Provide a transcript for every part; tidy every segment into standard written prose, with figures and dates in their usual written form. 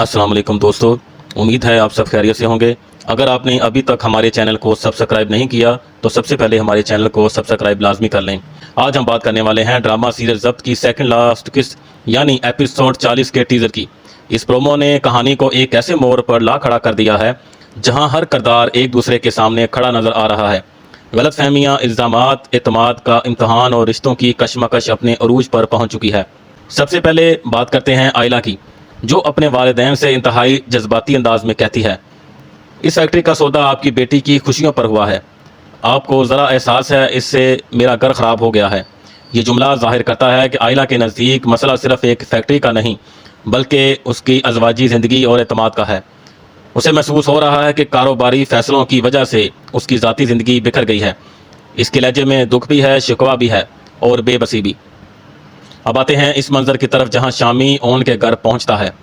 अस्सलाम वालेकुम दोस्तों, उम्मीद है आप सब खैरियत से होंगे। अगर आपने अभी तक हमारे चैनल को सब्सक्राइब नहीं किया तो सबसे पहले हमारे चैनल को सब्सक्राइब लाजमी कर लें। आज हम बात करने वाले हैं ड्रामा सीरियल ज़ब्त की सेकंड लास्ट किस्त यानी एपिसोड 40 के टीज़र की। इस प्रोमो ने कहानी को एक ऐसे मोड़ पर ला खड़ा कर दिया है जहां हर किरदार एक दूसरे के सामने खड़ा नज़र आ रहा है। गलत फहमियाँ, इल्ज़ामात, एतमाद का इम्तहान और रिश्तों की कशमकश अपने अरूज पर पहुँच चुकी है। सबसे पहले बात करते हैं आयला की, जो अपने वालिदैन से इंतहाई जज्बाती अंदाज में कहती है, इस फैक्ट्री का सौदा आपकी बेटी की खुशियों पर हुआ है। आपको ज़रा एहसास है इससे मेरा घर ख़राब हो गया है। ये जुमला ज़ाहिर करता है कि आयला के नज़दीक मसला सिर्फ़ एक फैक्ट्री का नहीं बल्कि उसकी अज़वाजी ज़िंदगी और एतमाद का है। उसे महसूस हो रहा है कि कारोबारी फ़ैसलों की वजह से उसकी ज़ाती ज़िंदगी बिखर गई है। इसके लहजे में दुख भी है, शिकवा भी है और बेबसी भी। अब आते हैं इस मंजर की तरफ जहां शामी ओन के घर पहुंचता है।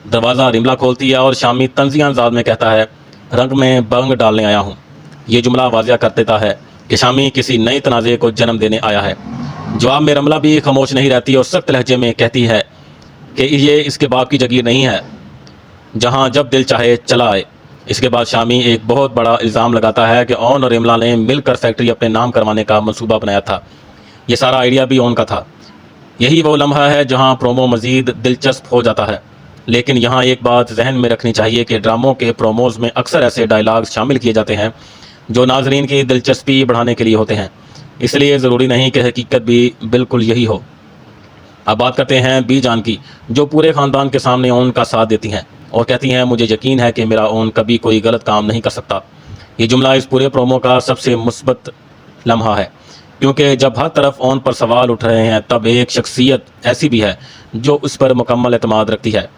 दरवाज़ा रिमला खोलती है और शामी तंज़िया अंदाज में कहता है, रंग में बंग डालने आया हूं। ये जुमला वाज़िया कर देता है कि शामी किसी नए तनाज़े को जन्म देने आया है। जवाब में रमला भी खामोश नहीं रहती और सख्त लहजे में कहती है कि ये इसके बाप की जगीर नहीं है जहाँ जब दिल चाहे चला आए। इसके बाद शामी एक बहुत बड़ा इल्ज़ाम लगाता है कि ओन और रिमला ने मिलकर फैक्ट्री अपने नाम करवाने का मंसूबा बनाया था। ये सारा आइडिया भी ओन का था। यही वो लम्हा है जहां प्रोमो मज़ीद दिलचस्प हो जाता है। लेकिन यहाँ एक बात जहन में रखनी चाहिए कि ड्रामों के प्रोमोज़ में अक्सर ऐसे डायलॉग शामिल किए जाते हैं जो नाजरीन की दिलचस्पी बढ़ाने के लिए होते हैं, इसलिए ज़रूरी नहीं कि हकीकत भी बिल्कुल यही हो। अब बात करते हैं बी जान की, जो पूरे ख़ानदान के सामने ओन का साथ देती हैं और कहती हैं, मुझे यकीन है कि मेरा ओन कभी कोई गलत काम नहीं कर सकता। ये जुमला इस पूरे प्रोमो का सबसे मुस्बत लम्हा है, क्योंकि जब हर तरफ ओन पर सवाल उठ रहे हैं तब एक शख्सियत ऐसी भी है जो उस पर मुकम्मल एतमाद रखती है।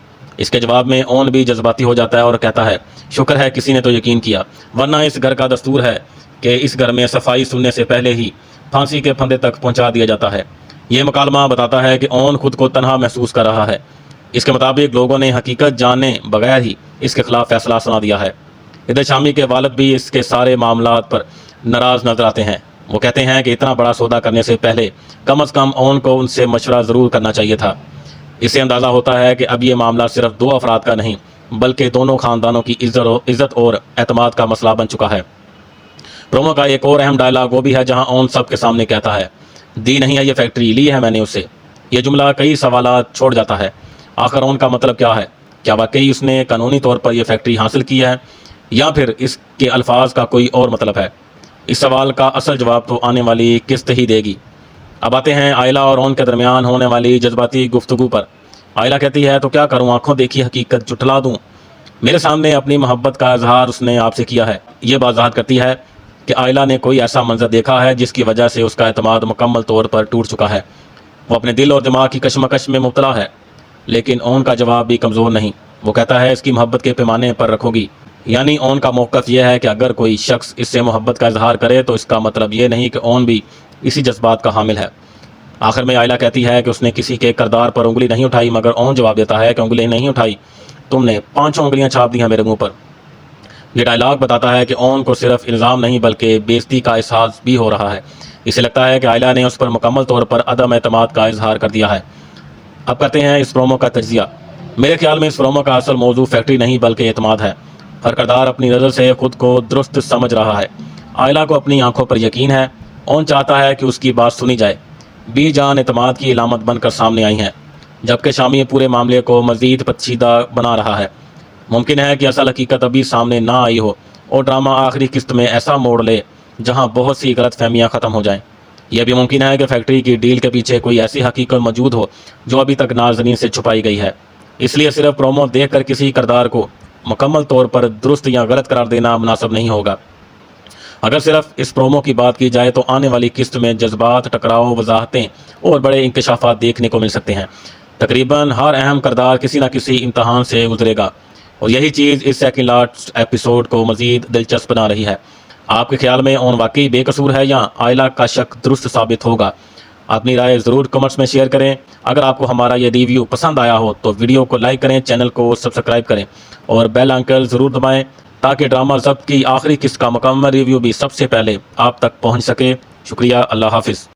इसके जवाब में ओन भी जज्बाती हो जाता है और कहता है, शुक्र है किसी ने तो यकीन किया, वरना इस घर का दस्तूर है कि इस घर में सफाई सुनने से पहले ही फांसी के फंदे तक पहुंचा दिया जाता है। ये मुकालमा बताता है कि ओन खुद को तनहा महसूस कर रहा है। इसके मुताबिक लोगों ने हकीकत जाने बगैर ही इसके खिलाफ फैसला सुना दिया है। इधर शामी के वालिद भी इसके सारे मामलात पर नाराज़ नजर आते हैं। वो कहते हैं कि इतना बड़ा सौदा करने से पहले कम अज़ कम ओन को उनसे मशवरा ज़रूर करना चाहिए था। इससे अंदाज़ा होता है कि अब ये मामला सिर्फ दो अफराद का नहीं बल्कि दोनों ख़ानदानों की इज़्ज़त और एतमाद का मसला बन चुका है। प्रोमो का एक और अहम डायलॉग वो भी है जहां ओन सब के सामने कहता है, दी नहीं है ये फैक्ट्री, ली है मैंने उससे। ये जुमला कई सवालात छोड़ जाता है। आखिर ओन का मतलब क्या है? क्या वाकई उसने कानूनी तौर पर यह फैक्ट्री हासिल की है या फिर इसके अल्फाज का कोई और मतलब है? इस सवाल का असल जवाब तो आने वाली किस्त ही देगी। अब आते हैं आयला और ओन के दरमियान होने वाली जज्बाती गुफ्तगू पर। आयला कहती है, तो क्या करूं, आंखों देखी हकीकत जुटला दूं? मेरे सामने अपनी मोहब्बत का इजहार उसने आपसे किया है। ये बात ज़ाहिर करती है कि आयला ने कोई ऐसा मंजर देखा है जिसकी वजह से उसका एतमाद मुकम्मल तौर पर टूट चुका है। वो अपने दिल और दिमाग की कशमकश में मुब्तला है। लेकिन ओन का जवाब भी कमज़ोर नहीं। वो कहता है, इसकी मोहब्बत के पैमाने पर रखोगी। यानी ओन का मौक़िफ़ यह है कि अगर कोई शख्स इससे मोहब्बत का इजहार करे तो इसका मतलब ये नहीं कि ओन भी इसी जज्बात का हामिल है। आखिर में आयला कहती है कि उसने किसी के किरदार पर उंगली नहीं उठाई, मगर ओन जवाब देता है कि उंगली नहीं उठाई, तुमने 5 उंगलियां छाप दी हैं मेरे मुंह पर। यह डायलॉग बताता है कि ओन को सिर्फ इल्ज़ाम नहीं बल्कि बेइज्जती का एहसास भी हो रहा है। इसे लगता है कि आयला ने उस पर मुकम्मल तौर पर अदम एतमाद का इजहार कर दिया है। अब करते हैं इस प्रोमो का तज्जिया। मेरे ख्याल में इस प्रोमो का असल मौजू फैक्ट्री नहीं बल्कि एतमाद है। हर किरदार अपनी नज़र से खुद को दुरुस्त समझ रहा है। आयला को अपनी आंखों पर यकीन है। ओन चाहता है कि उसकी बात सुनी जाए। बी जान एतमाद की इलामत बनकर सामने आई हैं, जबकि शामी पूरे मामले को मज़ीद पेचीदा बना रहा है। मुमकिन है कि असल हकीकत अभी सामने ना आई हो और ड्रामा आखिरी किस्त में ऐसा मोड़ ले जहां बहुत सी गलत फहमियाँ ख़त्म हो जाएं। यह भी मुमकिन है कि फैक्ट्री की डील के पीछे कोई ऐसी हकीकत मौजूद हो जो अभी तक नाज़रीन से छुपाई गई है। इसलिए सिर्फ प्रोमो देखकर किसी किरदार को मुकम्मल तौर पर दुरुस्त या गलत करार देना मुनासिब नहीं होगा। अगर सिर्फ इस प्रोमो की बात की जाए तो आने वाली किस्त में जज्बात, टकराव, वजाहतें और बड़े इंकशाफात देखने को मिल सकते हैं। तकरीबन हर अहम किरदार किसी न किसी इम्तहान से गुजरेगा और यही चीज़ इस सेकंड लास्ट एपिसोड को मज़ीद दिलचस्प बना रही है। आपके ख्याल में ओन वाकई बेकसूर है या आयला का शक दुरुस्त साबित होगा? अपनी राय ज़रूर कमेंट्स में शेयर करें। अगर आपको हमारा ये रिव्यू पसंद आया हो तो वीडियो को लाइक करें, चैनल को सब्सक्राइब करें और बेल आइकन ज़रूर दबाएं ताकि ड्रामा ज़ब्त की आखिरी किस्त का मुकम्मल रिव्यू भी सबसे पहले आप तक पहुंच सके। शुक्रिया, अल्लाह हाफिज़।